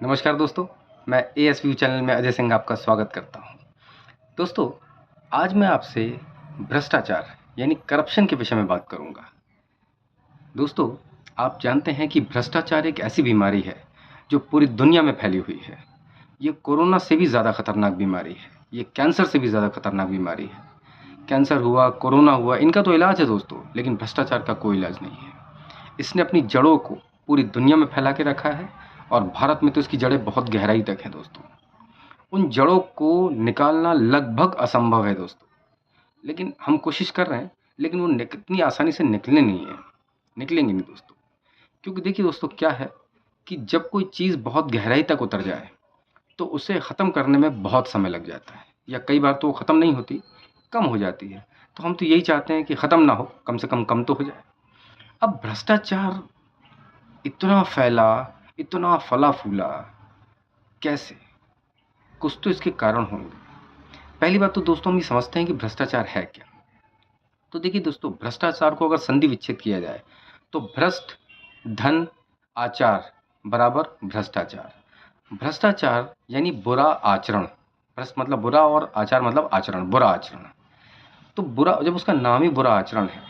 नमस्कार दोस्तों, मैं एएसव्यू चैनल में अजय सिंह आपका स्वागत करता हूं। दोस्तों, आज मैं आपसे भ्रष्टाचार यानी करप्शन के विषय में बात करूंगा। दोस्तों, आप जानते हैं कि भ्रष्टाचार एक ऐसी बीमारी है जो पूरी दुनिया में फैली हुई है। ये कोरोना से भी ज़्यादा खतरनाक बीमारी है। ये कैंसर से भी ज़्यादा खतरनाक बीमारी है। कैंसर हुआ, कोरोना हुआ, इनका तो इलाज है दोस्तों, लेकिन भ्रष्टाचार का कोई इलाज नहीं है। इसने अपनी जड़ों को पूरी दुनिया में फैला के रखा है और भारत में तो इसकी जड़ें बहुत गहराई तक हैं दोस्तों। उन जड़ों को निकालना लगभग असंभव है दोस्तों, लेकिन हम कोशिश कर रहे हैं, लेकिन वो इतनी आसानी से निकलेंगे नहीं दोस्तों। क्योंकि देखिए दोस्तों, क्या है कि जब कोई चीज़ बहुत गहराई तक उतर जाए तो उसे ख़त्म करने में बहुत समय लग जाता है, या कई बार तो वो ख़त्म नहीं होती, कम हो जाती है। तो हम तो यही चाहते हैं कि ख़त्म ना हो, कम से कम तो हो जाए। अब भ्रष्टाचार इतना फैला, इतना फला फूला, कैसे? कुछ तो इसके कारण होंगे। पहली बात तो दोस्तों, हम ये समझते हैं कि भ्रष्टाचार है क्या। तो देखिए दोस्तों, भ्रष्टाचार को अगर संधि विच्छेद किया जाए तो भ्रष्ट धन आचार बराबर भ्रष्टाचार। भ्रष्टाचार यानी बुरा आचरण। भ्रष्ट मतलब बुरा और आचार मतलब आचरण, बुरा आचरण। तो बुरा, जब उसका नाम ही बुरा आचरण है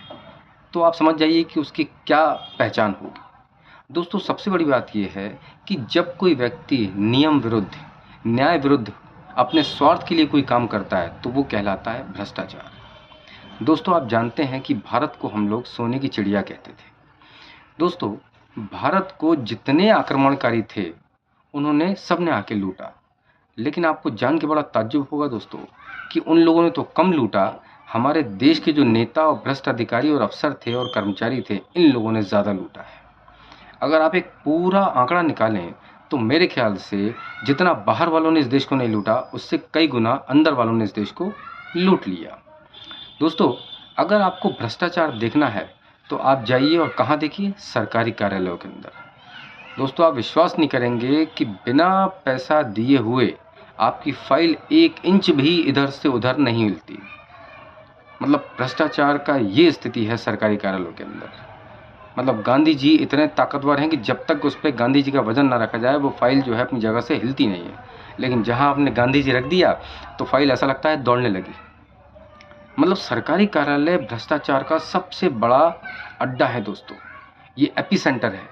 तो आप समझ जाइए कि उसकी क्या पहचान होगी। दोस्तों, सबसे बड़ी बात यह है कि जब कोई व्यक्ति नियम विरुद्ध, न्याय विरुद्ध अपने स्वार्थ के लिए कोई काम करता है तो वो कहलाता है भ्रष्टाचार। दोस्तों, आप जानते हैं कि भारत को हम लोग सोने की चिड़िया कहते थे। दोस्तों, भारत को जितने आक्रमणकारी थे उन्होंने सबने आके लूटा, लेकिन आपको जान के बड़ा ताज्जुब होगा दोस्तों कि उन लोगों ने तो कम लूटा, हमारे देश के जो नेता और भ्रष्ट अधिकारी और अफसर थे और कर्मचारी थे, इन लोगों ने ज़्यादा लूटा है। अगर आप एक पूरा आंकड़ा निकालें तो मेरे ख्याल से जितना बाहर वालों ने इस देश को नहीं लूटा, उससे कई गुना अंदर वालों ने इस देश को लूट लिया। दोस्तों, अगर आपको भ्रष्टाचार देखना है तो आप जाइए और कहाँ देखिए? सरकारी कार्यालयों के अंदर। दोस्तों, आप विश्वास नहीं करेंगे कि बिना पैसा दिए हुए आपकी फाइल 1 इंच भी इधर से उधर नहीं हिलती। मतलब भ्रष्टाचार का ये स्थिति है सरकारी कार्यालयों के अंदर। मतलब गांधी जी इतने ताकतवर हैं कि जब तक उस पर गांधी जी का वजन ना रखा जाए वो फाइल जो है अपनी जगह से हिलती नहीं है, लेकिन जहां आपने गांधी जी रख दिया तो फाइल ऐसा लगता है दौड़ने लगी। मतलब सरकारी कार्यालय भ्रष्टाचार का सबसे बड़ा अड्डा है दोस्तों, ये एपी सेंटर है।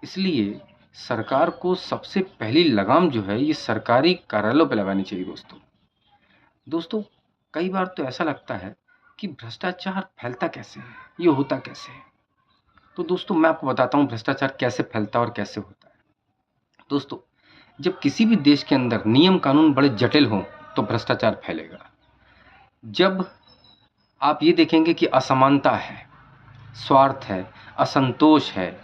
इसलिए सरकार को सबसे पहली लगाम जो है ये सरकारी कार्यालयों पे लगानी चाहिए दोस्तों। दोस्तों, कई बार तो ऐसा लगता है कि भ्रष्टाचार फैलता कैसे है, ये होता कैसे है। तो दोस्तों, मैं आपको बताता हूँ भ्रष्टाचार कैसे फैलता है और कैसे होता है। दोस्तों, जब किसी भी देश के अंदर नियम कानून बड़े जटिल हों तो भ्रष्टाचार फैलेगा। जब आप ये देखेंगे कि असमानता है, स्वार्थ है, असंतोष है,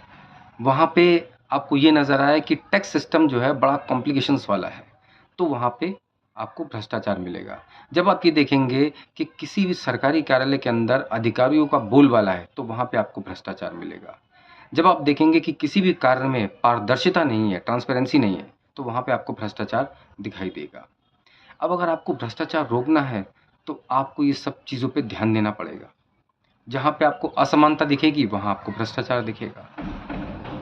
वहाँ पे आपको ये नज़र आए कि टैक्स सिस्टम जो है बड़ा कॉम्प्लिकेशंस वाला है, तो वहाँ पे आपको भ्रष्टाचार मिलेगा। जब आप ये देखेंगे कि किसी भी सरकारी कार्यालय के अंदर अधिकारियों का बोलबाला है, तो वहाँ पे आपको भ्रष्टाचार मिलेगा। जब आप देखेंगे कि किसी भी कार्य में पारदर्शिता नहीं है, ट्रांसपेरेंसी नहीं है, तो वहाँ पे आपको भ्रष्टाचार दिखाई देगा। अब अगर आपको भ्रष्टाचार रोकना है तो आपको ये सब चीज़ों पे ध्यान देना पड़ेगा। जहाँ पे आपको असमानता दिखेगी वहाँ आपको भ्रष्टाचार दिखेगा।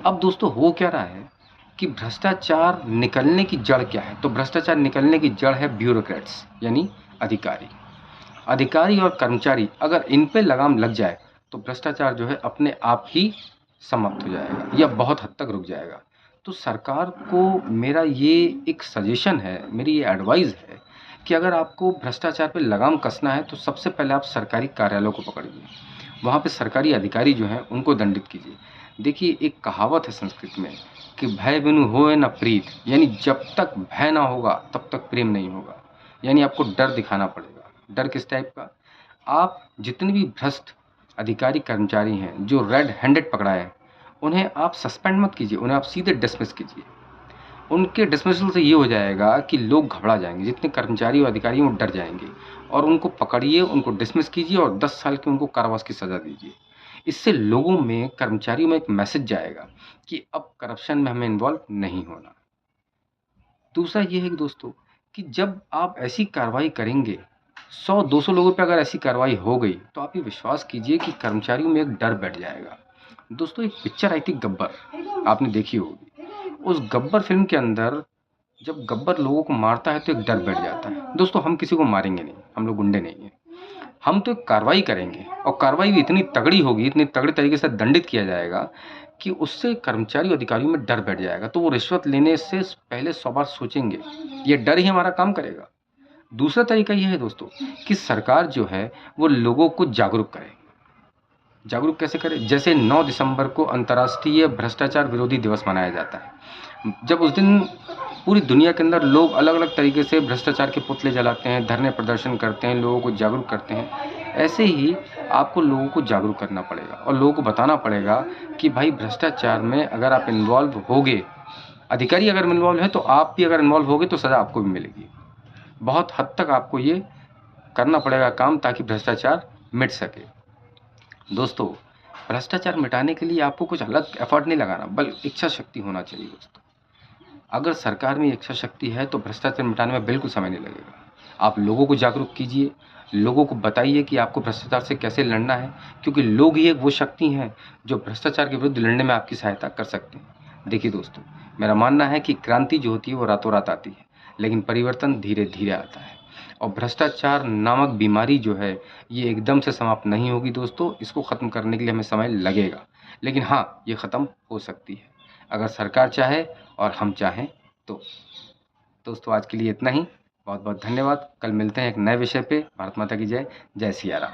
अब दोस्तों, हो क्या रहा है कि भ्रष्टाचार निकलने की जड़ क्या है? तो भ्रष्टाचार निकलने की जड़ है ब्यूरोक्रेट्स यानी अधिकारी। अधिकारी और कर्मचारी अगर इन पे लगाम लग जाए तो भ्रष्टाचार जो है अपने आप ही समाप्त हो जाएगा या बहुत हद तक रुक जाएगा। तो सरकार को मेरा ये एक सजेशन है, मेरी ये एडवाइस है कि अगर आपको भ्रष्टाचार पे लगाम कसना है तो सबसे पहले आप सरकारी कार्यालयों को पकड़िए। वहाँ पे सरकारी अधिकारी जो हैं उनको दंडित कीजिए। देखिए, एक कहावत है संस्कृत में कि भय बिनु होए न प्रीत, यानी जब तक भय ना होगा तब तक प्रेम नहीं होगा। यानी आपको डर दिखाना पड़ेगा। डर किस टाइप का? आप जितने भी भ्रष्ट अधिकारी कर्मचारी हैं जो रेड हैंडेड पकड़ाए हैं, उन्हें आप सस्पेंड मत कीजिए, उन्हें आप सीधे डिसमिस कीजिए। उनके डिसमिसल से ये हो जाएगा कि लोग घबरा जाएंगे, जितने कर्मचारी और अधिकारी हैं वो डर जाएंगे, और उनको पकड़िए, उनको डिसमिस कीजिए और 10 साल की उनको कारावास की सज़ा दीजिए। इससे लोगों में, कर्मचारियों में एक मैसेज जाएगा कि अब करप्शन में हमें इन्वॉल्व नहीं होना। दूसरा ये है कि दोस्तों, कि जब आप ऐसी कार्रवाई करेंगे, 100-200 लोगों पे अगर ऐसी कार्रवाई हो गई तो आप ये विश्वास कीजिए कि कर्मचारियों में एक डर बैठ जाएगा। दोस्तों, एक पिक्चर आई थी गब्बर, आपने देखी होगी। उस गब्बर फिल्म के अंदर जब गब्बर लोगों को मारता है तो एक डर बैठ जाता है। दोस्तों, हम किसी को मारेंगे नहीं, हम लोग गुंडे नहीं हैं। हम तो एक कार्रवाई करेंगे और कार्रवाई भी इतनी तगड़ी होगी, इतनी तगड़े तरीके से दंडित किया जाएगा कि उससे कर्मचारी और अधिकारियों में डर बैठ जाएगा। तो वो रिश्वत लेने से पहले 100 बार सोचेंगे। ये डर ही हमारा काम करेगा। दूसरा तरीका ये है दोस्तों कि सरकार जो है वो लोगों को जागरूक करे। जागरूक कैसे करें? जैसे 9 दिसंबर को अंतर्राष्ट्रीय भ्रष्टाचार विरोधी दिवस मनाया जाता है। जब उस दिन पूरी दुनिया के अंदर लोग अलग-अलग तरीके से भ्रष्टाचार के पुतले जलाते हैं, धरने प्रदर्शन करते हैं, लोगों को जागरूक करते हैं। ऐसे ही आपको लोगों को जागरूक करना पड़ेगा और लोगों को बताना पड़ेगा कि भाई भ्रष्टाचार में अगर आप इन्वॉल्व होगे, अधिकारी अगर इन्वॉल्व है तो आप भी अगर इन्वॉल्व होगे तो सज़ा आपको भी मिलेगी। बहुत हद तक आपको ये करना पड़ेगा काम, ताकि भ्रष्टाचार मिट सके। दोस्तों, भ्रष्टाचार मिटाने के लिए आपको कुछ अलग एफर्ट नहीं लगाना, बल्कि इच्छा शक्ति होना चाहिए दोस्तों। अगर सरकार में इच्छा शक्ति है तो भ्रष्टाचार मिटाने में बिल्कुल समय नहीं लगेगा। आप लोगों को जागरूक कीजिए, लोगों को बताइए कि आपको भ्रष्टाचार से कैसे लड़ना है, क्योंकि लोग ही एक वो शक्ति हैं जो भ्रष्टाचार के विरुद्ध लड़ने में आपकी सहायता कर सकते हैं। देखिए दोस्तों, मेरा मानना है कि क्रांति जो होती है वो रातों रात आती है, लेकिन परिवर्तन धीरे-धीरे आता है। और भ्रष्टाचार नामक बीमारी जो है ये एकदम से समाप्त नहीं होगी दोस्तों, इसको ख़त्म करने के लिए हमें समय लगेगा। लेकिन हाँ, ये ख़त्म हो सकती है, अगर सरकार चाहे और हम चाहें तो। दोस्तों, आज के लिए इतना ही। बहुत बहुत धन्यवाद। कल मिलते हैं एक नए विषय पे। भारत माता की जय। जय सिया राम।